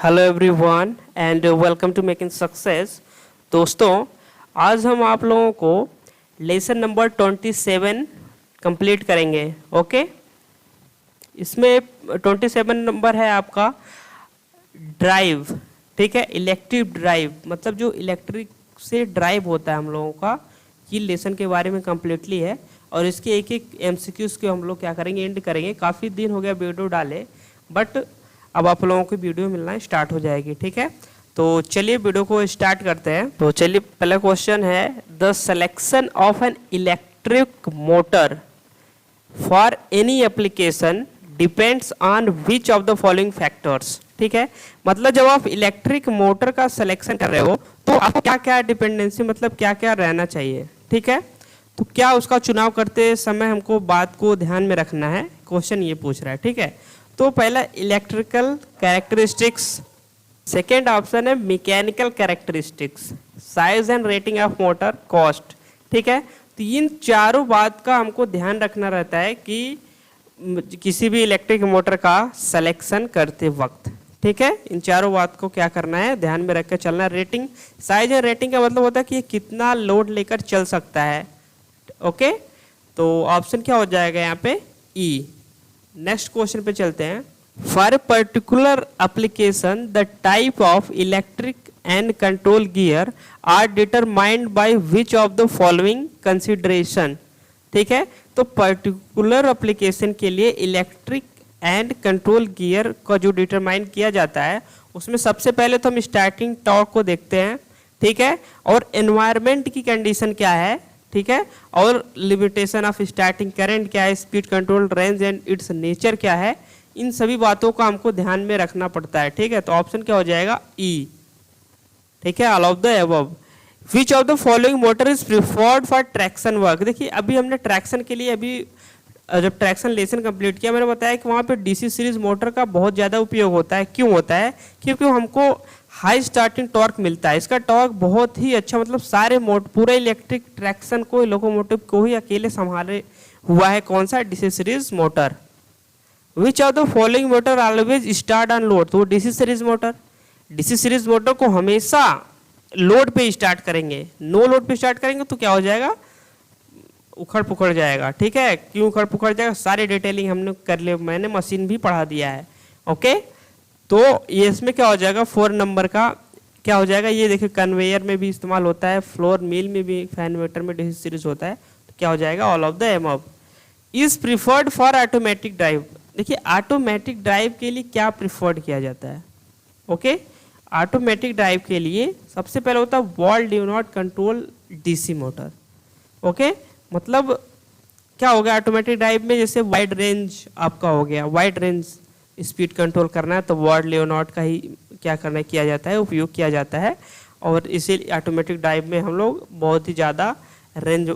Hello everyone and welcome to making success. दोस्तों, आज हम आप लोगों को लेसन नंबर 27 कंप्लीट करेंगे। ओके, इसमें 27 नंबर है आपका ड्राइव। ठीक है, इलेक्ट्रिक ड्राइव मतलब जो इलेक्ट्रिक से ड्राइव होता है हम लोगों का, ये लेसन के बारे में कम्प्लीटली है। और इसके एक एक एमसीक्यूज के हम लोग क्या करेंगे, एंड करेंगे। काफ़ी दिन हो गया वीडियो डाले, बट अब आप लोगों को वीडियो मिलना स्टार्ट हो जाएगी। ठीक है, तो चलिए वीडियो को स्टार्ट करते हैं। तो चलिए, पहला क्वेश्चन है the selection of an electric motor for any application depends on which of the following factors. ठीक है, मतलब जब आप इलेक्ट्रिक मोटर का सिलेक्शन कर रहे हो तो आपको क्या क्या डिपेंडेंसी, मतलब क्या क्या रहना चाहिए। ठीक है, तो क्या उसका चुनाव करते समय हमको बात को ध्यान में रखना है, क्वेश्चन ये पूछ रहा है। ठीक है, तो पहला इलेक्ट्रिकल कैरेक्टरिस्टिक्स, सेकेंड ऑप्शन है mechanical characteristics, size and rating of motor, cost. ठीक है, तो इन चारों बात का हमको ध्यान रखना रहता है कि किसी भी इलेक्ट्रिक मोटर का सिलेक्शन करते वक्त। ठीक है, इन चारों बात को क्या करना है, ध्यान में रख कर चलना। रेटिंग, साइज एंड रेटिंग का मतलब होता है कि ये कितना लोड लेकर चल सकता है। ओके, तो ऑप्शन क्या हो जाएगा यहाँ पे, ई। नेक्स्ट क्वेश्चन पे चलते हैं। For particular application the type of electric and control gear are determined by which of the following consideration. ठीक है, तो पर्टिकुलर एप्लीकेशन के लिए इलेक्ट्रिक एंड कंट्रोल गियर का जो डिटरमाइन किया जाता है, उसमें सबसे पहले तो हम स्टार्टिंग टॉर्क को देखते हैं। ठीक है, और एनवायरमेंट की कंडीशन क्या है। ठीक है, और लिमिटेशन ऑफ स्टार्टिंग करंट क्या है, speed control, range and it's nature क्या है, इन सभी बातों को हमको ध्यान में रखना पड़ता है। ठीक है, तो ऑप्शन क्या हो जाएगा, ई। ठीक है, all of the above. Which of the following motor is preferred for traction work. देखिए, अभी हमने ट्रैक्शन के लिए, अभी जब ट्रैक्शन लेसन कंप्लीट किया, मैंने बताया कि वहाँ पे डीसी सीरीज मोटर का बहुत ज़्यादा उपयोग होता है। क्यों होता है, क्योंकि हमको हाई स्टार्टिंग टॉर्क मिलता है। इसका टॉर्क बहुत ही अच्छा, मतलब सारे पूरे इलेक्ट्रिक ट्रैक्शन को, लोकोमोटिव को ही अकेले संभाले हुआ है। कौन सा, DC series motor. Which of the following motor always start on load, तो DC series motor. DC series motor को हमेशा लोड पे स्टार्ट करेंगे, नो लोड पे स्टार्ट करेंगे तो क्या हो जाएगा, उखड़ पुखड़ जाएगा। ठीक है, क्यों उखड़ पुखड़ जाएगा, सारी डिटेलिंग हमने कर लिया, मैंने मशीन भी पढ़ा दिया है। ओके, तो ये इसमें क्या हो जाएगा, 4 नंबर का क्या हो जाएगा, ये देखिए कन्वेयर में भी इस्तेमाल होता है, फ्लोर मिल में भी, फैन वेटर में डीसी सीरीज होता है। तो क्या हो जाएगा, all of the above. Is preferred for automatic drive. देखिए, ऑटोमेटिक ड्राइव के लिए क्या प्रिफर्ड किया जाता है। ओके, ऑटोमेटिक ड्राइव के लिए सबसे पहले होता है wall do not control DC motor. Okay, मतलब क्या हो गया ऑटोमेटिक ड्राइव में, जैसे वाइड रेंज आपका हो गया, वाइड रेंज स्पीड कंट्रोल करना है तो वॉल लियोनार्ड का ही क्या करना किया जाता है, उपयोग किया जाता है। और इसीलिए ऑटोमेटिक ड्राइव में हम लोग बहुत ही ज़्यादा रेंज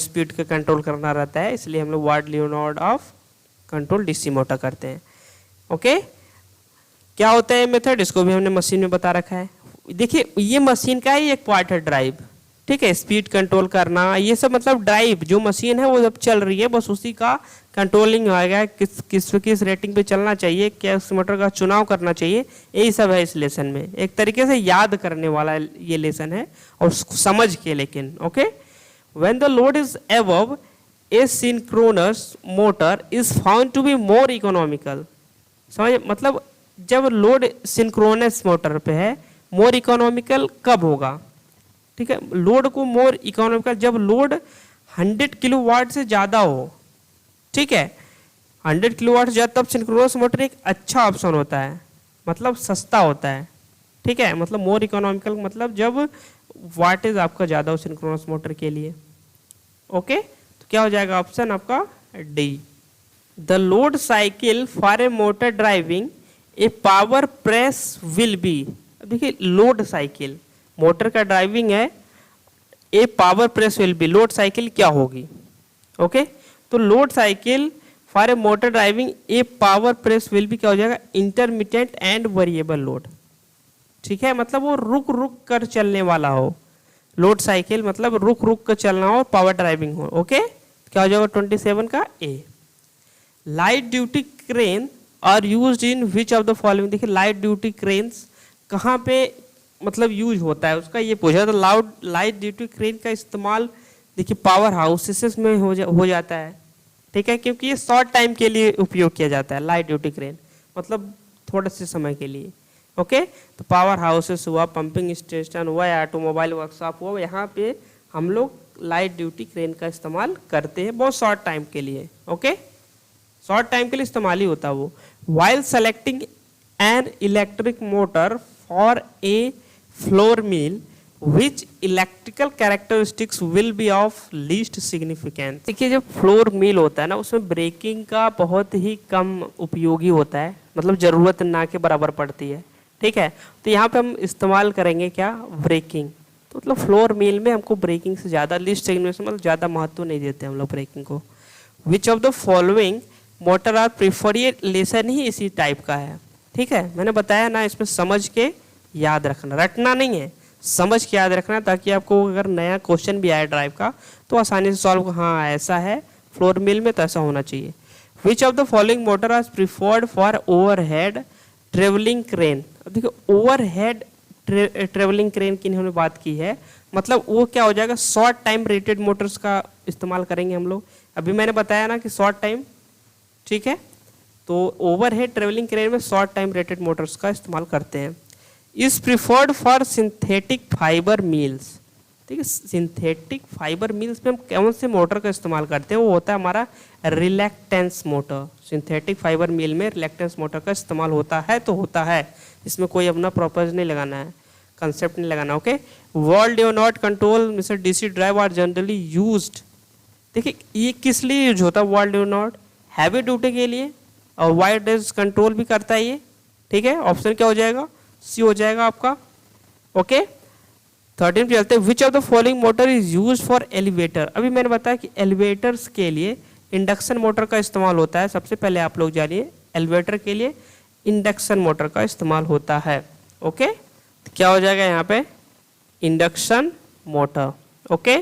स्पीड का कंट्रोल करना रहता है, इसलिए हम लोग wall Leonard of control DC motor करते हैं। ओके, क्या होता है मेथड, इसको भी हमने मशीन में बता रखा है। देखिए, ये मशीन का ही एक पार्ट है ड्राइव। ठीक है, स्पीड कंट्रोल करना, ये सब मतलब ड्राइव जो मशीन है वो जब चल रही है, बस उसी का कंट्रोलिंग होगा, किस रेटिंग पे चलना चाहिए, क्या उस मोटर का चुनाव करना चाहिए, यही सब है इस लेसन में। एक तरीके से याद करने वाला ये लेसन है, और समझ के। लेकिन okay, when the load is above a synchronous motor is found to be more economical. समझ, मतलब जब लोड सिंक्रोनस मोटर पे है, मोर इकोनॉमिकल कब होगा। ठीक है, लोड को मोर इकोनॉमिकल जब लोड 100 किलोवाट से ज़्यादा हो। ठीक है, 100 किलोवाट से ज़्यादा, तब सिंक्रोनस मोटर एक अच्छा ऑप्शन होता है, मतलब सस्ता होता है। ठीक है, मतलब मोर इकोनॉमिकल मतलब जब वाटेज आपका ज़्यादा हो सिंक्रोनस मोटर के लिए। ओके, तो क्या हो जाएगा ऑप्शन आपका D. The load cycle for a motor driving a power press will be. देखिए, लोड साइकिल मोटर का ड्राइविंग है, a power press will be, load cycle क्या होगी। ओके, तो load cycle for a motor driving a power press will be क्या हो जाएगा, intermittent and variable load. ठीक है, मतलब वो रुक रुक कर चलने वाला हो, लोड साइकिल मतलब रुक रुक कर चलना हो, पावर ड्राइविंग हो। ओके, क्या हो जाएगा 27 का A. Light duty crane are used in which of the following. देखिए लाइट ड्यूटी क्रेन्स कहाँ पे मतलब यूज होता है उसका ये पूछा। तो लाइट ड्यूटी क्रेन का इस्तेमाल देखिए पावर हाउसेस में हो जाता है, ठीक है, क्योंकि ये शॉर्ट टाइम के लिए उपयोग किया जाता है लाइट ड्यूटी क्रेन, मतलब थोड़े से समय के लिए। ओके, तो पावर हाउसेस हुआ, पंपिंग स्टेशन हुआ या ऑटोमोबाइल वर्कशॉप हुआ, यहाँ पे हम लोग लाइट ड्यूटी क्रेन का इस्तेमाल करते हैं बहुत शॉर्ट टाइम के लिए। ओके, शॉर्ट टाइम के लिए इस्तेमाल ही होता है वो। While selecting an electric motor for a flour mill which electrical characteristics will be of least significance. देखिए जब फ्लोर मिल होता है ना उसमें ब्रेकिंग का बहुत ही कम उपयोगी होता है, मतलब ज़रूरत ना के बराबर पड़ती है, ठीक है। तो यहाँ पे हम इस्तेमाल करेंगे क्या, ब्रेकिंग। तो मतलब फ्लोर मिल में हमको ब्रेकिंग से ज़्यादा लीस्ट सिग्निफिकेंस मतलब ज़्यादा महत्व नहीं देते हम लोग ब्रेकिंग को। Which of the following motor are preferred, ये लेसन ही इसी टाइप का है, ठीक है। मैंने बताया ना इसमें समझ के याद रखना, रटना नहीं है, समझ के याद रखना, ताकि आपको अगर नया क्वेश्चन भी आए ड्राइव का तो आसानी से सॉल्व, हाँ ऐसा है फ्लोर मिल में तो ऐसा होना चाहिए। Which of the following motor are preferred for overhead travelling crane. अब देखो ओवरहेड ट्रेवलिंग क्रेन की हमने बात की है, मतलब वो क्या हो जाएगा, शॉर्ट टाइम रेटेड मोटर्स का इस्तेमाल करेंगे हम लोग। अभी मैंने बताया ना कि शॉर्ट टाइम, ठीक है, तो ओवरहेड ट्रेवलिंग क्रेन में शॉर्ट टाइम रेटेड मोटर्स का इस्तेमाल करते हैं। Is preferred for synthetic fibre mills, ठीक है। सिंथेटिक फाइबर मिल्स में हम कौन से मोटर का इस्तेमाल करते हैं, वो होता है हमारा रिलैक्टेंस मोटर। सिंथेटिक फाइबर मिल में रिलैक्टेंस मोटर का इस्तेमाल होता है, तो होता है, इसमें कोई अपना प्रॉपर्स नहीं लगाना है, कंसेप्ट नहीं लगाना। Okay, wall do not control mister DC drive are generally used. देखिए ये किस लिए यूज होता है, wall do not heavy duty के लिए, और वाइड रेंज कंट्रोल भी करता है ये, ठीक है। ऑप्शन क्या हो जाएगा, सी हो जाएगा आपका। ओके, 13 पे चलते हैं। Which of the following motor is use for elevator. अभी मैंने बताया कि एलिवेटर्स के लिए इंडक्शन मोटर का इस्तेमाल होता है। सबसे पहले आप लोग जानिए एलिवेटर के लिए इंडक्शन मोटर का इस्तेमाल होता है। ओके, तो क्या हो जाएगा यहाँ पे, induction motor. Okay,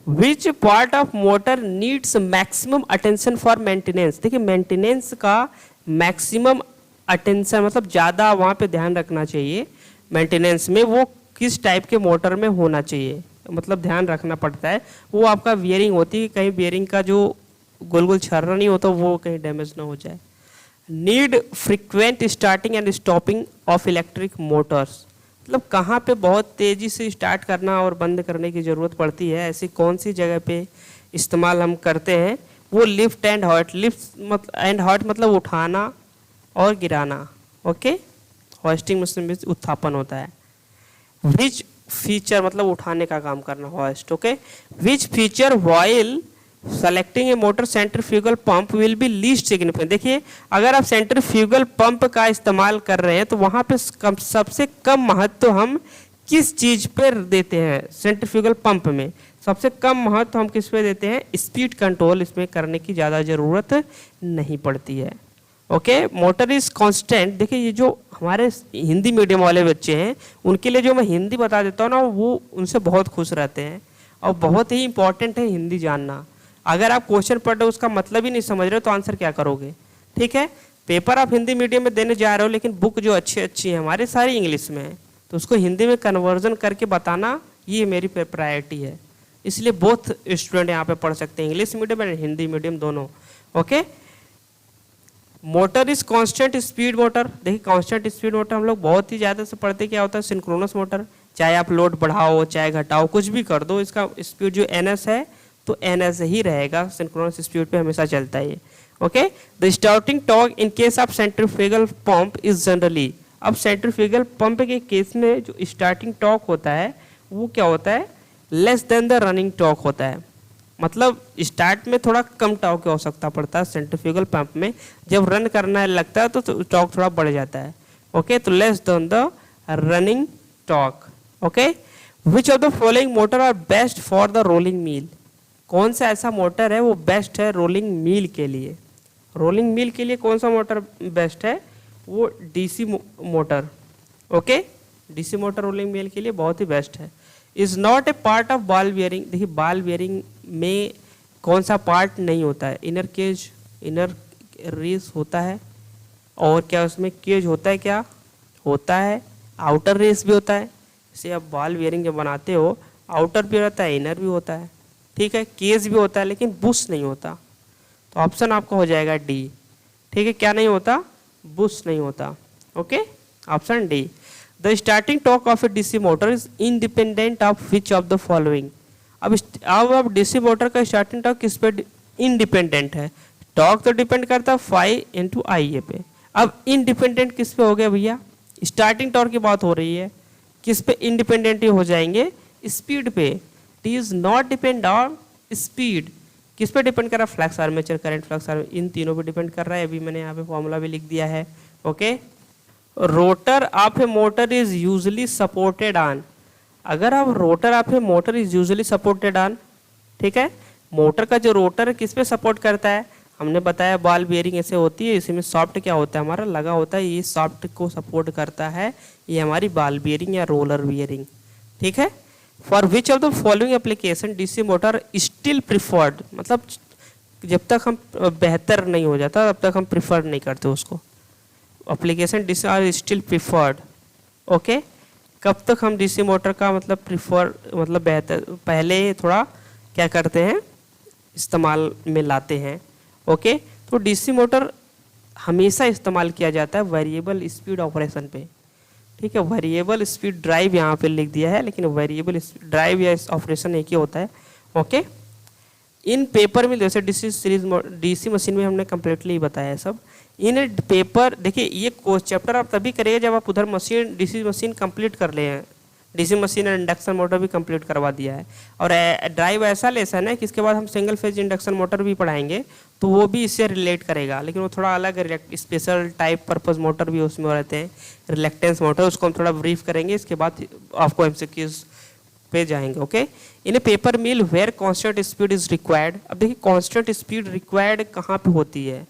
which part of motor needs maximum attention for maintenance. देखिए मेंटेनेंस का मैक्सिमम अटेंशन मतलब ज़्यादा वहाँ पे ध्यान रखना चाहिए मेंटेनेंस में, वो किस टाइप के मोटर में होना चाहिए, मतलब ध्यान रखना पड़ता है। वो आपका बियरिंग होती है, कहीं बियरिंग का जो गोल गोल छर्रा नहीं होता वो कहीं डैमेज ना हो जाए। Need frequent starting and stopping of electric Motors, मतलब कहाँ पे बहुत तेज़ी से स्टार्ट करना और बंद करने की ज़रूरत पड़ती है, ऐसी कौन सी जगह पे इस्तेमाल हम करते हैं, वो lift and hot. Lift and hot मतलब उठाना और गिराना। ओके, होस्टिंग मशीन में उत्थापन होता है। विच फीचर मतलब उठाने का काम करना, host. Okay, which feature while selecting A motor centrifugal pump will be least significant. देखिए अगर आप सेंट्रीफ्यूगल पंप का इस्तेमाल कर रहे हैं तो वहाँ पे सबसे कम महत्व हम किस चीज़ पर देते हैं, सेंट्रीफ्यूगल पंप में सबसे कम महत्व हम किस पे देते हैं, स्पीड कंट्रोल इसमें करने की ज़्यादा ज़रूरत नहीं पड़ती है। Okay, motor is constant. देखिए ये जो हमारे हिंदी मीडियम वाले बच्चे हैं उनके लिए जो मैं हिंदी बता देता हूँ ना, वो उनसे बहुत खुश रहते हैं, और बहुत ही इंपॉर्टेंट है हिंदी जानना। अगर आप क्वेश्चन पढ़ रहे हो उसका मतलब ही नहीं समझ रहे हो तो आंसर क्या करोगे, ठीक है। पेपर आप हिंदी मीडियम में देने जा रहे हो, लेकिन बुक जो अच्छी अच्छी है हमारी सारी इंग्लिश में है, तो उसको हिंदी में कन्वर्जन करके बताना ये मेरी प्रायोरिटी है। इसलिए बोथ स्टूडेंट यहाँ पे पढ़ सकते हैं, English medium and Hindi medium दोनों। Okay, motor is constant speed motor. देखिए कांस्टेंट स्पीड मोटर हम लोग बहुत ही ज़्यादा से पढ़ते, क्या होता है, सिंक्रोनस मोटर। चाहे आप लोड बढ़ाओ चाहे घटाओ कुछ भी कर दो, इसका स्पीड जो NS है तो NS ही रहेगा, सिंक्रोनस स्पीड पे हमेशा चलता है ये। Okay, the starting torque in case of centrifugal pump is generally. अब सेंट्रीफ्यूगल पंप के केस में जो स्टार्टिंग टॉर्क होता है वो क्या होता है, less than the running torque होता है। मतलब स्टार्ट में थोड़ा कम टॉर्क की आवश्यकता पड़ता है सेंट्रीफ्यूगल पंप में, जब रन करना लगता है तो टॉर्क थोड़ा बढ़ जाता है। ओके, तो less than the running torque. Okay, which of the following motor are best for the rolling mill. कौन सा ऐसा मोटर है वो बेस्ट है रोलिंग मिल के लिए। रोलिंग मिल के लिए कौन सा मोटर बेस्ट है, वो DC motor. Okay, DC motor rolling mill के लिए बहुत ही बेस्ट है। Is not a part of ball bearing. देखिए बॉल बियरिंग में कौन सा पार्ट नहीं होता है, इनर केज, इनर रेस होता है, और क्या उसमें केज होता है, क्या होता है, आउटर रेस भी होता है। जैसे आप बॉल बियरिंग जब बनाते हो, आउटर भी रहता है, इनर भी होता है, ठीक है, केज भी होता है, लेकिन बुश नहीं होता। तो ऑप्शन आपका हो जाएगा डी, ठीक है, क्या नहीं होता, बुश नहीं होता। Okay, option D. The starting torque of A DC motor is independent of which of the following. अब डीसी मोटर का स्टार्टिंग टॉर्क किस पे इंडिपेंडेंट है? टॉर्क तो डिपेंड करता है फाई इंटू आई ए पे। अब इंडिपेंडेंट किस पे हो गया भैया? स्टार्टिंग टॉर्क की बात हो रही है, किस पे इंडिपेंडेंट हो जाएंगे? स्पीड पे। It is not depend on speed. किस पे डिपेंड कर रहा है? Flux armature current, flux armature, इन तीनों पे डिपेंड कर रहा है। अभी मैंने यहाँ पे फॉर्मूला भी लिख दिया है। Okay, rotor of A motor is usually supported on. अगर आप rotor of A motor is usually supported on, ठीक है, मोटर का जो रोटर है किस पे सपोर्ट करता है? हमने बताया बॉल बियरिंग ऐसे होती है, इसमें सॉफ्ट क्या होता है हमारा लगा होता है, ये सॉफ्ट को सपोर्ट करता है, ये हमारी बॉल बियरिंग या रोलर बियरिंग, ठीक है। For which of the following application DC motor still preferred, मतलब जब तक हम बेहतर नहीं हो जाता तब तक हम प्रिफर नहीं करते उसको। Application DC are still preferred. Okay, कब तक हम डीसी मोटर का मतलब प्रिफर मतलब बेहतर पहले थोड़ा क्या करते हैं, इस्तेमाल में लाते हैं। ओके, तो डीसी मोटर हमेशा इस्तेमाल किया जाता है वेरिएबल स्पीड ऑपरेशन पे, ठीक है। वेरिएबल स्पीड ड्राइव यहाँ पे लिख दिया है, लेकिन वेरिएबल ड्राइव या ऑपरेशन एक ही होता है। ओके, इन पेपर में जैसे डीसी मशीन में हमने कम्प्लीटली बताया है सब। इन पेपर देखिए, ये चैप्टर आप तभी करिएगा जब आप उधर मशीन डीसी मशीन कंप्लीट कर ले हैं। डीसी मशीन और इंडक्शन मोटर भी कंप्लीट करवा दिया है। और ड्राइव ऐसा लेसन है कि इसके बाद हम सिंगल फेज इंडक्शन मोटर भी पढ़ाएंगे, तो वो भी इससे रिलेट करेगा, लेकिन वो थोड़ा अलग स्पेशल टाइप पर्पस मोटर भी उसमें रहते हैं, रिलेक्टेंस मोटर, उसको हम थोड़ा ब्रीफ करेंगे। इसके बाद आपको एमसीक्यूज पे जाएंगे। Okay, in paper mill where constant speed is required. अब देखिए कांस्टेंट स्पीड रिक्वायर्ड कहाँ पे होती है?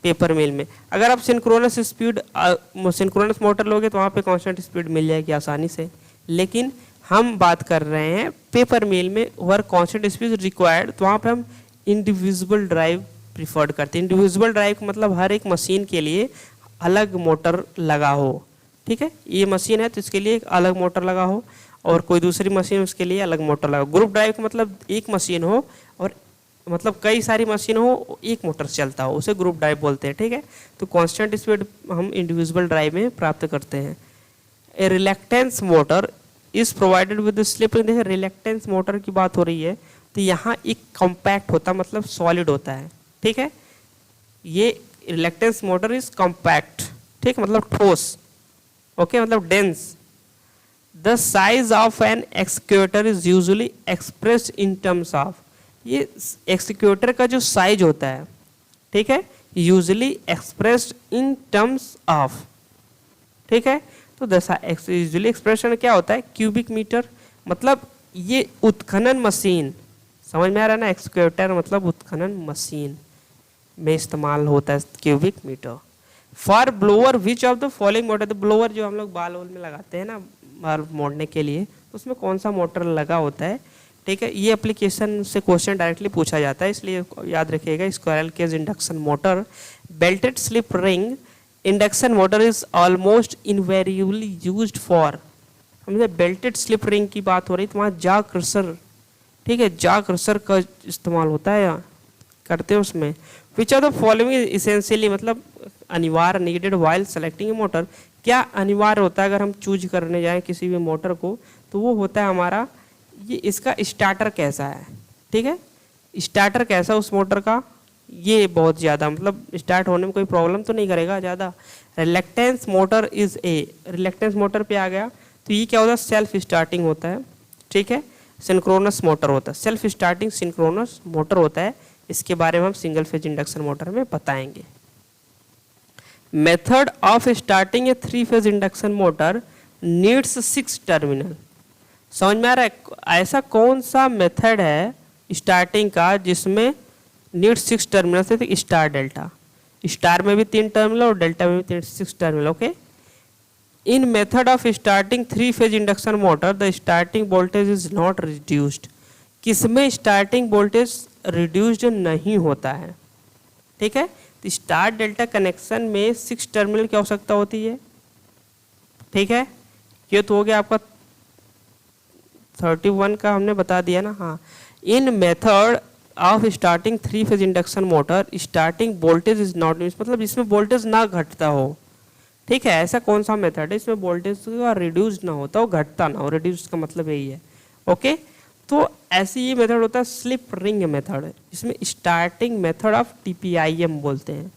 पेपर मिल में। अगर आप सिंक्रोनस स्पीड सिंक्रोनस मोटर लोगे तो वहाँ पे कांस्टेंट स्पीड मिल जाएगी आसानी से, लेकिन हम बात कर रहे हैं पेपर मिल में वर कांस्टेंट स्पीड रिक्वायर्ड, तो वहाँ पे हम इंडिविजुअल ड्राइव प्रिफर्ड करते हैं। इंडिविजुअल ड्राइव का मतलब हर एक मशीन के लिए अलग मोटर लगा हो, ठीक है। ये मशीन है तो इसके लिए एक अलग मोटर लगा हो, और कोई दूसरी मशीन उसके लिए अलग मोटर लगा। ग्रुप ड्राइव का मतलब एक मशीन हो और मतलब कई सारी मशीन हो, एक मोटर से चलता हो, उसे ग्रुप ड्राइव बोलते हैं, ठीक है। तो कांस्टेंट स्पीड हम इंडिविजुअल ड्राइव में प्राप्त करते हैं। A reluctance motor is provided with slip ring. देखिए रिलेक्टेंस मोटर की बात हो रही है, तो यहाँ एक कॉम्पैक्ट होता है, मतलब सॉलिड होता है, ठीक है। ये रिलेक्टेंस मोटर इज कॉम्पैक्ट, ठीक, मतलब ठोस। ओके, मतलब dense. The size of an excavator is usually expressed in terms of. ये एक्सक्यूटर का जो साइज होता है, ठीक है, usually expressed in terms of, ठीक है। तो यूजुअली एक्सप्रेशन क्या होता है? Cubic metre. मतलब ये उत्खनन मशीन, समझ में आ रहा है ना, एक्सक्यूटर मतलब उत्खनन मशीन में इस्तेमाल होता है cubic metre. For blower which of the following motor, तो ब्लोअर जो हम लोग बाल वोल में लगाते हैं ना बाल मोड़ने के लिए, तो उसमें कौन सा मोटर लगा होता है, ठीक है। ये एप्लीकेशन से क्वेश्चन डायरेक्टली पूछा जाता है, इसलिए याद रखिएगा। Squirrel cage induction motor, belted slip ring induction motor is almost invariably used for. हमने बेल्टेड स्लिप रिंग की बात हो रही, तो वहाँ जा क्रशर, ठीक है, जा क्रशर का इस्तेमाल होता है या करते हैं उसमें। विच ऑफ द फॉलोइंग इसेंशियली, मतलब अनिवार्य नीडेड वाइल सेलेक्टिंग ए मोटर। क्या अनिवार्य होता है अगर हम चूज करने जाएं किसी भी मोटर को? तो वो होता है हमारा ये इसका स्टार्टर कैसा है, ठीक है। स्टार्टर कैसा उस मोटर का, ये बहुत ज़्यादा मतलब स्टार्ट होने में कोई प्रॉब्लम तो नहीं करेगा ज़्यादा। Reluctance motor is a, reluctance motor पे आ गया, तो ये क्या होता है? सेल्फ स्टार्टिंग होता है, ठीक है। सिंक्रोनस मोटर होता है, सेल्फ स्टार्टिंग सिंक्रोनस मोटर होता है। इसके बारे में हम सिंगल फेज इंडक्शन मोटर में बताएंगे। Method of starting A 3 phase induction motor needs 6 terminal. समझ में आ रहा है? ऐसा कौन सा मेथड है स्टार्टिंग का जिसमें नीड 6 टर्मिनल से? स्टार डेल्टा, स्टार में भी 3 टर्मिनल और डेल्टा में भी 6 terminal. Okay, in method of starting 3 phase induction motor the starting voltage is not reduced. किसमें स्टार्टिंग वोल्टेज रिड्यूस्ड नहीं होता है, ठीक है। तो स्टार डेल्टा कनेक्शन में 6 टर्मिनल की आवश्यकता होती है, ठीक है। ये तो हो गया आपका 31 का हमने बता दिया ना। हाँ, in method of starting 3 phase induction motor starting voltage is not used, मतलब इसमें वोल्टेज ना घटता हो, ठीक है। ऐसा कौन सा मेथड है इसमें वोल्टेज का रिड्यूस ना होता हो, घटता ना हो, रिड्यूस का मतलब यही है, ओके। तो ऐसे ये मेथड होता है स्लिप रिंग मेथड, इसमें स्टार्टिंग मेथड ऑफ TPIM बोलते हैं,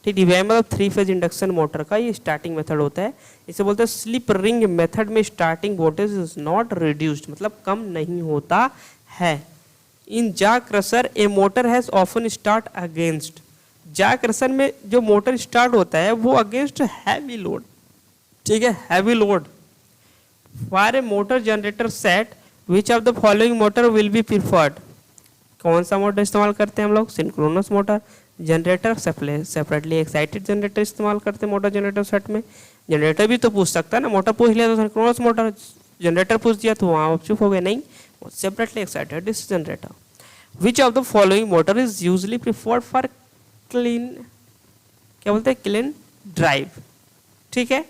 ठीक। TPIM मतलब 3 फेज इंडक्शन मोटर का ये स्टार्टिंग मेथड होता है, इसे बोलते हैं स्लिप रिंग मेथड में starting voltage is not reduced, मतलब कम नहीं होता है। इन जा crusher A motor has often start against, जा क्रशर में जो मोटर स्टार्ट होता है वो अगेंस्ट हैवी लोड, ठीक है, heavy load. For a motor generator set which of the following motor will be preferred, कौन सा मोटर इस्तेमाल करते हैं हम लोग, synchronous motor. Generator separately excited generator इस्तेमाल करते हैं मोटर जनरेटर सेट में। जनरेटर भी तो पूछ सकता है ना, मोटर पूछ लिया तो सिंक्रोनस मोटर, जनरेटर पूछ दिया तो वहाँ आप चुप हो गए, नहीं, सेपरेटली एक्साइटेड इस generator. Which of the following motor is usually preferred for clean, क्या बोलते हैं, क्लीन ड्राइव, ठीक है।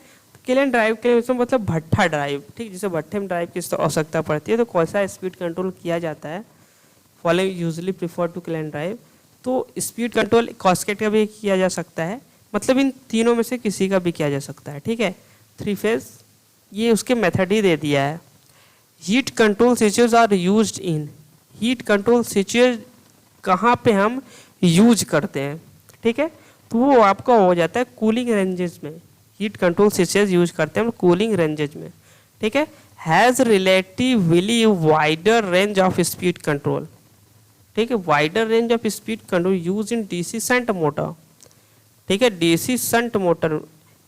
क्लीन ड्राइव के लिए मतलब भट्ठा ड्राइव, ठीक, जिसे भट्ठे में ड्राइव की आवश्यकता पड़ती है तो कौन सा स्पीड कंट्रोल किया जाता है, following usually prefer to clean drive. तो स्पीड कंट्रोल कॉस्केट का भी किया जा सकता है, मतलब इन तीनों में से किसी का भी किया जा सकता है, ठीक है। 3 फेज ये उसके मेथड ही दे दिया है। Heat control switches are used in, heat control switches कहाँ पे हम यूज करते हैं, ठीक है, तो वो आपका हो जाता है कूलिंग रेंजेस में, हीट कंट्रोल स्विचेस यूज करते हैं हम कूलिंग रेंजेस में, ठीक है। Has relatively wider range of speed control, ठीक है, wider range of speed control use in DC shunt motor, ठीक है, DC shunt motor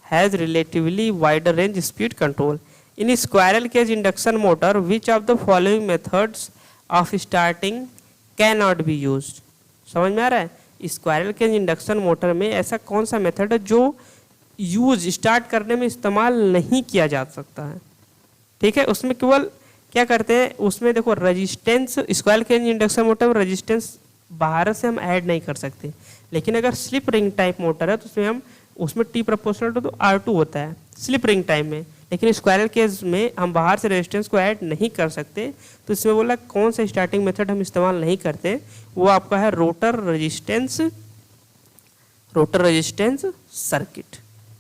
has relatively wider range speed control. In squirrel cage induction motor which of the following methods of starting can not be used, समझ में आ रहा है। Squirrel cage induction motor में ऐसा कौन सा मेथड है जो यूज स्टार्ट करने में इस्तेमाल नहीं किया जा सकता है, ठीक है। उसमें केवल क्या करते हैं, उसमें देखो resistance, squirrel cage induction motor में रेजिस्टेंस बाहर से हम ऐड नहीं कर सकते, लेकिन अगर स्लिप रिंग टाइप मोटर है तो उसमें हम उसमें T प्रोपोर्शनल तो R2 होता है स्लिप रिंग टाइप में, लेकिन स्क्वायरल केज में हम बाहर से रेजिस्टेंस को ऐड नहीं कर सकते। तो इसमें बोला कौन सा स्टार्टिंग मेथड हम इस्तेमाल नहीं करते, वो आपका है रोटर रेजिस्टेंस सर्किट,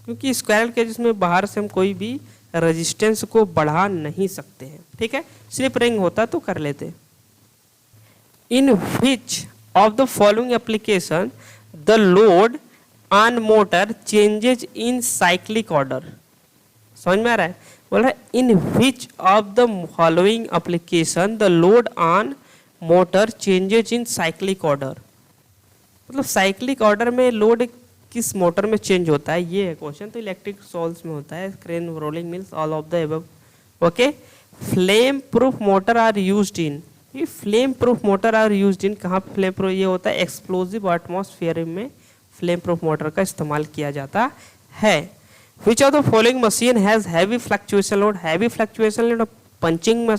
क्योंकि स्क्वायरल केज में बाहर से हम कोई भी रेजिस्टेंस को बढ़ा नहीं सकते हैं, ठीक है। स्लिप रिंग होता तो कर लेते। In which of the following application the load on motor changes in cyclic order, समझ में आ रहा है, बोल रहा है in which of the following application the load on motor changes in cyclic order, मतलब साइक्लिक ऑर्डर में लोड किस मोटर में चेंज होता है, ये है क्वेश्चन। तो इलेक्ट्रिक सोल्स में होता है, crane, rolling mills, all of the above, okay. Flame proof motor are used in, ये flame proof motor are used in कहाँ पे फ्लेम प्रूफ, ये होता है एक्सप्लोजिव एटमॉस्फेयर में फ्लेम प्रूफ मोटर का इस्तेमाल किया जाता है। Which of the following machine has heavy fluctuation load, heavy fluctuation load punching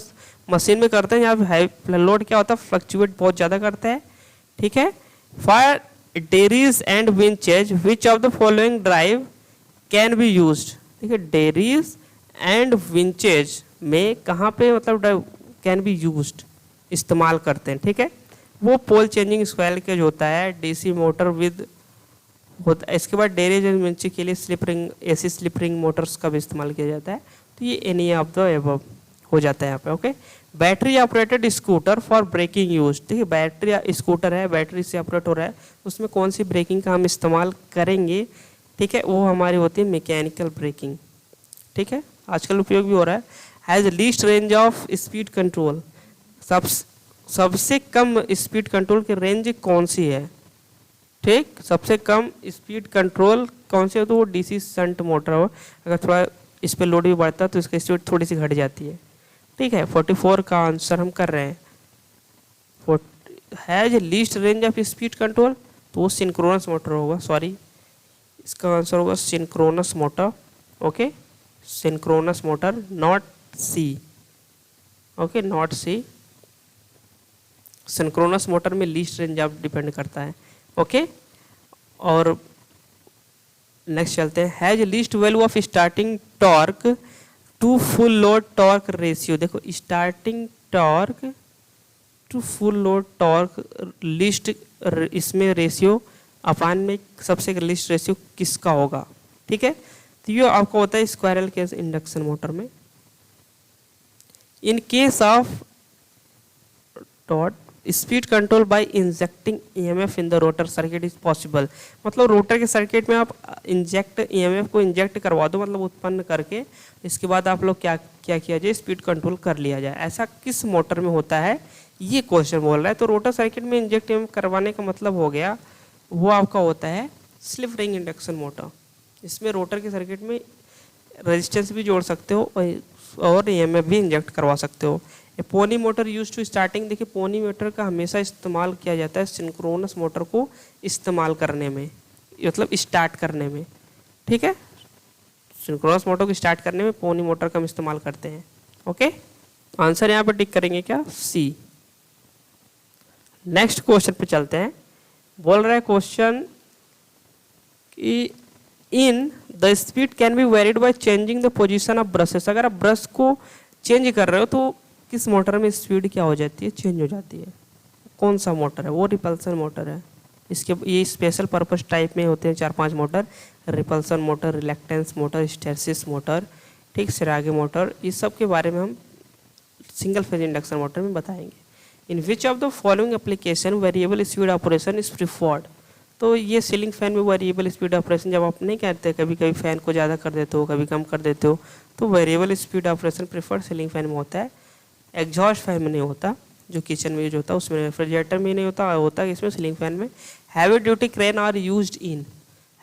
machine में करते हैं, यहाँ पे लोड क्या होता है, फ्लक्चुएट बहुत ज़्यादा करता है, ठीक है। For derricks and winches which of the following drive can be used, ठीक है, डेरीज एंड विंचेज में कहाँ पे मतलब कैन बी यूज्ड इस्तेमाल करते हैं, ठीक है। वो पोल चेंजिंग स्क्वायरल केज होता है, DC मोटर विद होता है। इसके बाद डेरीज एंड विंचेज के लिए slip ring, AC slip ring Motors का भी इस्तेमाल किया जाता है। तो ये एनी ऑफ द अबव हो जाता है यहाँ पे, okay. Battery operated scooter for braking use, ठीक है, बैटरी स्कूटर है, बैटरी से ऑपरेट हो रहा है, उसमें कौन सी ब्रेकिंग का हम इस्तेमाल करेंगे, ठीक है, वो हमारी होती है मैकेनिकल ब्रेकिंग, ठीक है, आजकल उपयोग भी हो रहा है। Has least range of speed control, सबसे कम स्पीड कंट्रोल की रेंज कौन सी है, ठीक, सबसे कम स्पीड कंट्रोल कौन सी है, तो वो DC शंट मोटर हो, अगर थोड़ा इस पर लोड भी बढ़ता है तो इसकी स्पीड थोड़ी सी घट जाती है, ठीक है। 44 का आंसर हम कर रहे हैं। Has least range of speed control, तो वो सिंक्रोनस मोटर होगा, सॉरी इसका आंसर होगा synchronous motor, okay, synchronous motor, not C, okay, not C। Synchronous motor में लीस्ट रेंज ऑफ डिपेंड करता है, ओके। और नेक्स्ट चलते हैं, has least value of starting torque to full load torque ratio. देखो starting torque to full load torque least, इसमें ratio अपान में सबसे लिस्ट रेशियो किसका होगा, ठीक है। तो ये आपको होता है स्क्वायरल केस इंडक्शन मोटर में। In case of dot speed control by injecting EMF in the rotor circuit is possible. मतलब रोटर के सर्किट में आप इंजेक्ट ईएमएफ को इंजेक्ट करवा दो, मतलब उत्पन्न करके इसके बाद आप लोग क्या क्या किया जाए, स्पीड कंट्रोल कर लिया जाए। ऐसा किस मोटर में होता है, ये क्वेश्चन बोल रहा है। तो रोटर सर्किट में इंजेक्ट ईएमएफ करवाने का मतलब हो गया वो आपका होता है स्लिप रिंग इंडक्शन मोटर। इसमें रोटर के सर्किट में रेजिस्टेंस भी जोड़ सकते हो और ईएमएफ भी इंजेक्ट करवा सकते हो। Pony motor use to starting, देखिए पोनी मोटर का हमेशा इस्तेमाल किया जाता है सिंक्रोनस मोटर को इस्तेमाल करने में, मतलब स्टार्ट करने में, ठीक है। सिंक्रोनस मोटर को स्टार्ट करने में पोनी मोटर का हम इस्तेमाल करते हैं। ओके, आंसर यहाँ पर टिक करेंगे क्या, सी। नेक्स्ट क्वेश्चन पे चलते हैं। बोल रहा है क्वेश्चन कि in the speed can be varied by changing the position of brushes. अगर आप ब्रश को चेंज कर रहे हो तो किस मोटर में स्पीड क्या हो जाती है, चेंज हो जाती है। कौन सा मोटर है, वो रिपल्सन मोटर है। इसके ये स्पेशल पर्पस टाइप में होते हैं 4-5 motor, repulsion motor, reluctance motor, hysteresis motor, ठीक, सिरागे मोटर। इस सब के बारे में हम सिंगल फेज इंडक्शन मोटर में बताएंगे। In which of the following application variable speed operation is preferred. तो ये सीलिंग फैन में वेरिएबल स्पीड ऑपरेशन जब आप नहीं कहते, कभी कभी फैन को ज़्यादा कर देते हो, कभी कम कर देते हो, तो variable speed operation preferred ceiling fan में होता है। एग्जॉस्ट फैन में नहीं होता, जो किचन में यूज होता है उसमें, रेफ्रिजरेटर में नहीं होता, होता है इसमें सीलिंग फैन में। Heavy duty crane are used in.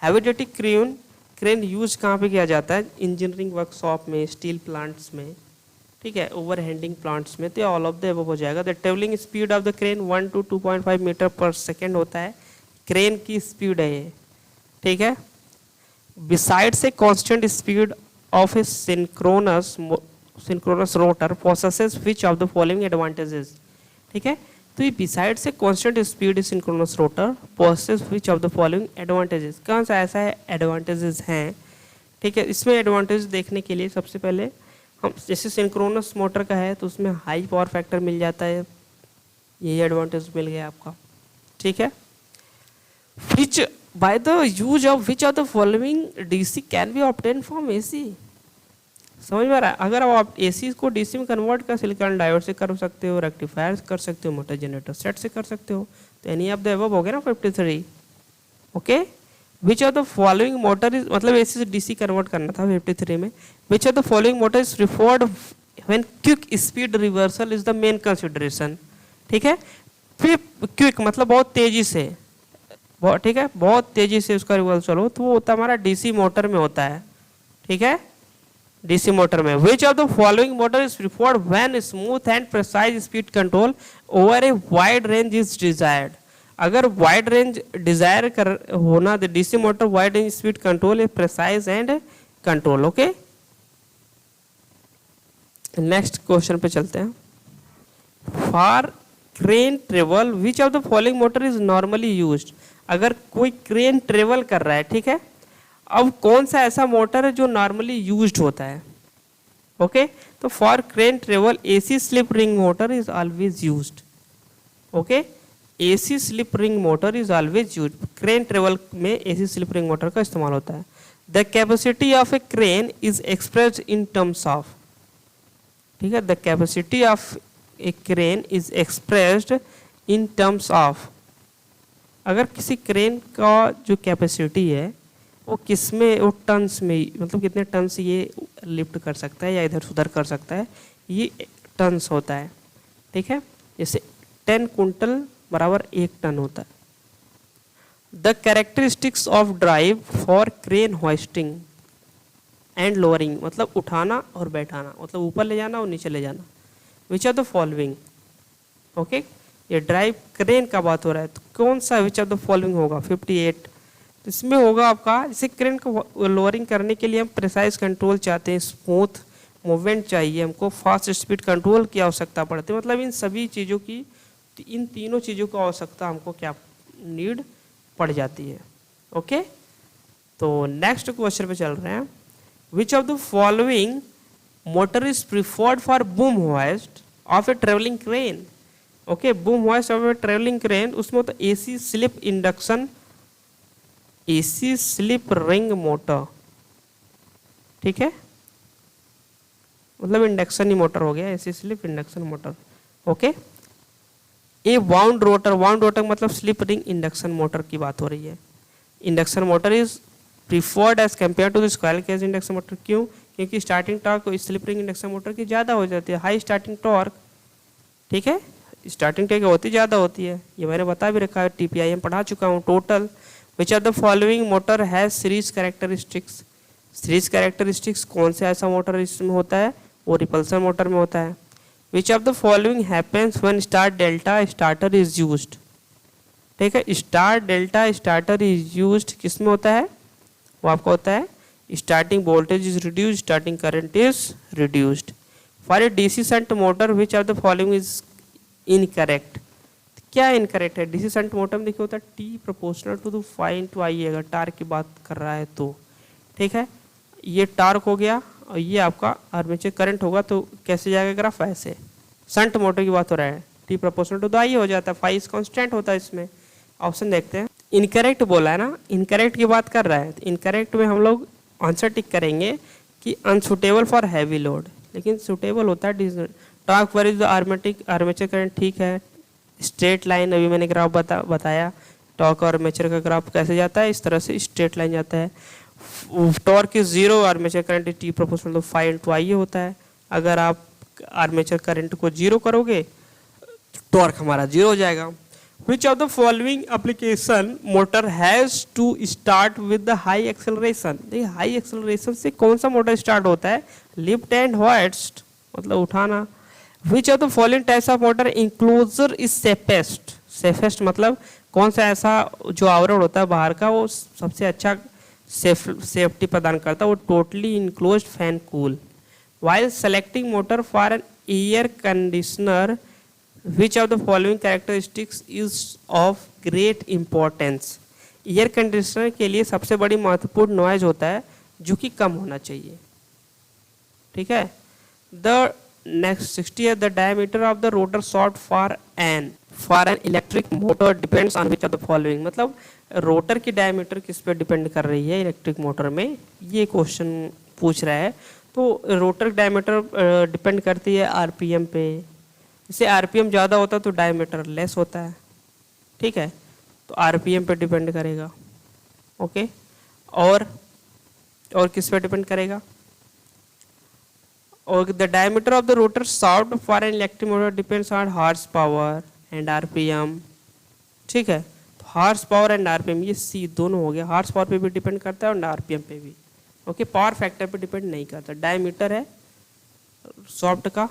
Heavy duty crane use कहाँ पे किया जाता है, इंजीनियरिंग वर्कशॉप में, स्टील प्लांट्स में, ठीक है, ओवर हैंडिंग प्लांट्स में। तो ऑल ऑफ द अबव हो जाएगा। The travelling speed of the crane 1 to 2.5 metre पर सेकेंड होता है, क्रेन की स्पीड है ये, ठीक है। Besides a constant speed of a synchronous rotor possesses which of the following advantages, ठीक है। तो ये besides a constant speed synchronous rotor possesses which of the following advantages. कौन सा ऐसा है एडवांटेजेस हैं, ठीक है। इसमें एडवांटेज देखने के लिए सबसे पहले हम, जैसे सिंक्रोनस मोटर का है तो उसमें हाई पावर फैक्टर मिल जाता है, यही एडवांटेज मिल गया आपका, ठीक है। Which by the use of which of the following DC can be obtained from AC। समझ में आ रहा है। अगर आप AC को DC में कन्वर्ट कर सिलिकॉन डायोड से कर सकते हो, रेक्टिफायर कर सकते हो, मोटर जनरेटर सेट से कर सकते हो, तो एनी ऑफ द अबव हो गया ना 53। Okay, which of the following motor is, मतलब AC से DC कन्वर्ट करना था 53 में। विच of the following motor is preferred when quick speed reversal is the main consideration, ठीक है। क्विक मतलब बहुत तेजी से, बहुत, ठीक है, बहुत तेजी से उसका रिवर्सल हो, तो वो होता है हमारा DC मोटर में होता है, ठीक है, DC मोटर में। विच of the following motor is preferred when smooth and precise speed control over a wide range is desired. अगर वाइड रेंज डिजायर कर होना, the DC motor wide range speed control is precise and control. Okay, next question पे चलते हैं। For crane travel which of the following motor is normally used. अगर कोई crane travel कर रहा है, ठीक है, अब कौन सा ऐसा मोटर है जो नॉर्मली यूज्ड होता है। ओके, तो for crane travel AC slip ring motor is always used. Okay, AC slip ring motor is always used. Crane travel में AC स्लिप रिंग मोटर का इस्तेमाल होता है। The capacity of A crane is expressed in terms of, ठीक है, the capacity of A crane is expressed in terms of. अगर किसी crane का जो कैपेसिटी है वो किस में, वो टन्स में, मतलब कितने टन से ये लिफ्ट कर सकता है या इधर उधर कर सकता है, ये टन्स होता है, ठीक है। जैसे 10 कुंटल बराबर 1 टन होता है। The characteristics of drive for crane hoisting and lowering, मतलब उठाना और बैठाना, मतलब ऊपर ले जाना और नीचे ले जाना। Which are the following, okay, ये ड्राइव क्रेन का बात हो रहा है, तो कौन सा विच ऑफ द फॉलोइंग होगा 58। तो इसमें होगा आपका, जैसे क्रेन को लोअरिंग करने के लिए हम प्रिसाइज कंट्रोल चाहते हैं, स्मूथ मूवमेंट चाहिए हमको, फास्ट स्पीड कंट्रोल की आवश्यकता पड़ती है। मतलब इन सभी चीज़ों की, इन तीनों चीज़ों की आवश्यकता हमको क्या नीड पड़ जाती है। ओके, तो नेक्स्ट क्वेश्चन पे चल रहे हैं। Which of the following motor is preferred for boom hoist of a travelling crane. Okay, boom hoist of a travelling crane, उसमें तो AC slip induction, AC slip ring motor, ठीक है, मतलब इंडक्शन ही मोटर हो गया, AC slip induction motor. Okay, a wound rotor, wound rotor मतलब slip ring induction motor की बात हो रही है। Induction motor is preferred as compare to the squirrel cage induction motor. क्यों? क्योंकि starting torque slip ring induction motor की ज़्यादा हो जाती है, हाई स्टार्टिंग टॉर्क, ठीक है, स्टार्टिंग टॉर्क होती ज़्यादा होती है, ये मैंने बता भी रखा है, टीपीआई में पढ़ा चुका हूँ total. Which are the following motor has series characteristics. Series characteristics कौन सा ऐसा मोटर इसमें होता है? वो रिपल्सन मोटर में होता है। Which of the following happens when star delta starter is used. ठीक है, star delta starter is used किस में होता है? वो आपका होता है starting voltage is reduced, starting current is reduced. For a DC shunt motor which of the following is incorrect. क्या इनकरेक्ट है? डीसी शंट मोटर में देखिए होता है T proportional to the phi into I, अगर टार्क की बात कर रहा है तो, ठीक है, ये टार्क हो गया और ये आपका आर्मेचर करंट होगा, तो कैसे जाएगा ग्राफ? ऐसे। शंट मोटर की बात हो रहा है, टी प्रोपोर्शनल टू द आई हो जाता है, फाई इज कांस्टेंट होता है इसमें। ऑप्शन देखते हैं, इनकरेक्ट बोला है ना, इनकरेक्ट की बात कर रहा है, तो इनकरेक्ट में हम लोग आंसर टिक करेंगे कि अनसुटेबल फॉर हैवी लोड, लेकिन सुटेबल होता है torque where is the armature current, ठीक है, स्ट्रेट लाइन, अभी मैंने ग्राफ बताया टॉर्क और आर्मेचर का ग्राफ कैसे जाता है, इस तरह से स्ट्रेट लाइन जाता है। Torque is zero, armature current T proportional to phi into I होता है। अगर आप आर्मेचर करंट को जीरो करोगे टॉर्क हमारा जीरो हो जाएगा। Which of the following application motor has to start with the high acceleration? देखिए हाई एक्सेलरेशन से कौन सा मोटर स्टार्ट होता है? लिफ्ट एंड होइस्ट, मतलब उठाना। Which of the following types of motor enclosure is safest? Safest मतलब कौन सा ऐसा जो आवरण होता है बाहर का वो सबसे अच्छा सेफ्टी प्रदान करता है? वो totally enclosed fan cool. While selecting motor for an air conditioner, which of the following characteristics is of great importance? Air conditioner के लिए सबसे बड़ी महत्वपूर्ण नॉइज होता है जो कि कम होना चाहिए, ठीक है। द नेक्स्ट 60 है, the diameter of the rotor shaft for an electric motor depends on which of the following. मतलब रोटर की डायमीटर किस पे डिपेंड कर रही है इलेक्ट्रिक मोटर में, ये क्वेश्चन पूछ रहा है। तो रोटर डायमीटर डिपेंड करती है आरपीएम पे, इससे आरपीएम ज़्यादा होता है तो डायमीटर लेस होता है, ठीक है, तो आरपीएम पे डिपेंड करेगा। ओके, और किस पे डिपेंड करेगा? और the diameter of the rotor shaft for an electric motor depends on horse power and RPM, ठीक है, तो हॉर्स पावर एंड आरपीएम ये सी दोनों हो गया, हॉर्स पावर पे भी डिपेंड करता है और आरपीएम पे भी। ओके, पावर फैक्टर पे डिपेंड नहीं करता। डायमीटर है शाफ्ट का,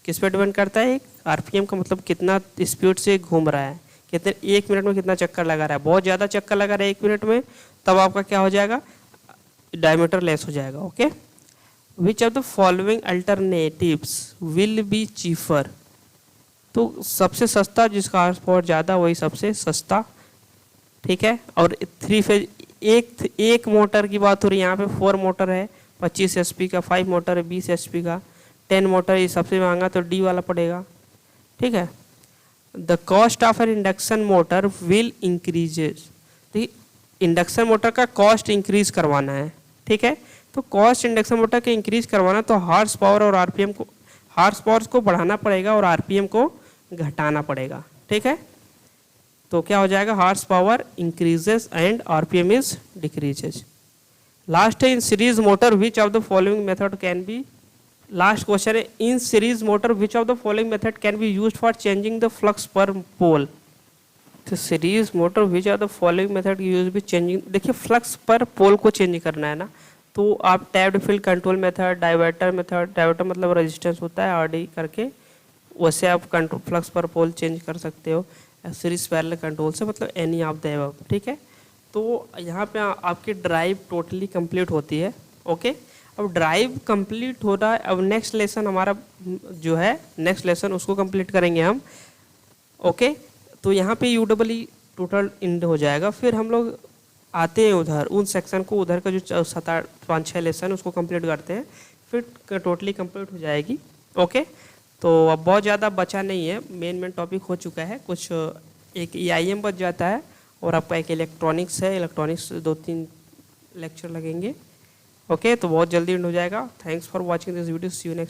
किस पे डिपेंड करता है? एक आरपीएम का मतलब कितना स्पीड से घूम रहा है, कितने 1 मिनट में कितना चक्कर लगा रहा है। बहुत ज़्यादा चक्कर लगा रहा है 1 मिनट में, तब आपका क्या हो जाएगा? डायमीटर लेस हो जाएगा। Okay, which of the following alternatives will be cheaper. तो सबसे सस्ता जिसका हॉर्स पावर ज़्यादा वही सबसे सस्ता, ठीक है। और 3 फेज एक मोटर की बात हो रही है, यहाँ पे 4 मोटर है, 25 HP का, 5 मोटर है 20 HP का, 10 मोटर ये सबसे महंगा तो डी वाला पड़ेगा, ठीक है। The cost of N induction motor will increases. देखिए इंडक्शन मोटर का कॉस्ट इंक्रीज करवाना है, ठीक है, तो कॉस्ट इंडक्शन मोटर के इंक्रीज करवाना तो हॉर्स पावर और आरपीएम को, हॉर्स पावर को बढ़ाना पड़ेगा और आरपीएम को घटाना पड़ेगा, ठीक है। तो क्या हो जाएगा? Horse power increases and RPM is decreases. Last है, in series motor which of the following method can be, last question है, in series motor which of the following method can be used for changing the flux per pole. तो series motor which of the following method use be changing, देखिए flux per pole को change करना है ना, तो आप tapped field control method, diverter method, diverter मतलब resistance होता है आरडी करके, वैसे आप कंट्रोल फ्लक्स पर पोल चेंज कर सकते हो। सीरीज पैरेलल कंट्रोल से मतलब एनी ऑफ द अबव, ठीक है। तो यहाँ पे आपकी ड्राइव टोटली कंप्लीट होती है। ओके, अब ड्राइव कंप्लीट हो रहा है, अब नेक्स्ट लेसन हमारा जो है, नेक्स्ट लेसन उसको कंप्लीट करेंगे हम। ओके, तो यहाँ पे यूडब्ल्यू टोटल इंड हो जाएगा, फिर हम लोग आते हैं उधर उन सेक्शन को, उधर का जो 7-8-5-6 लेसन उसको कंप्लीट करते हैं, फिर टोटली कंप्लीट हो जाएगी। ओके, तो अब बहुत ज़्यादा बचा नहीं है, मेन टॉपिक हो चुका है। कुछ एक EIM बच जाता है और आपका एक इलेक्ट्रॉनिक्स है, इलेक्ट्रॉनिक्स 2-3 लेक्चर लगेंगे। ओके, तो बहुत जल्दी एंड हो जाएगा। Thanks for watching this video, see you next.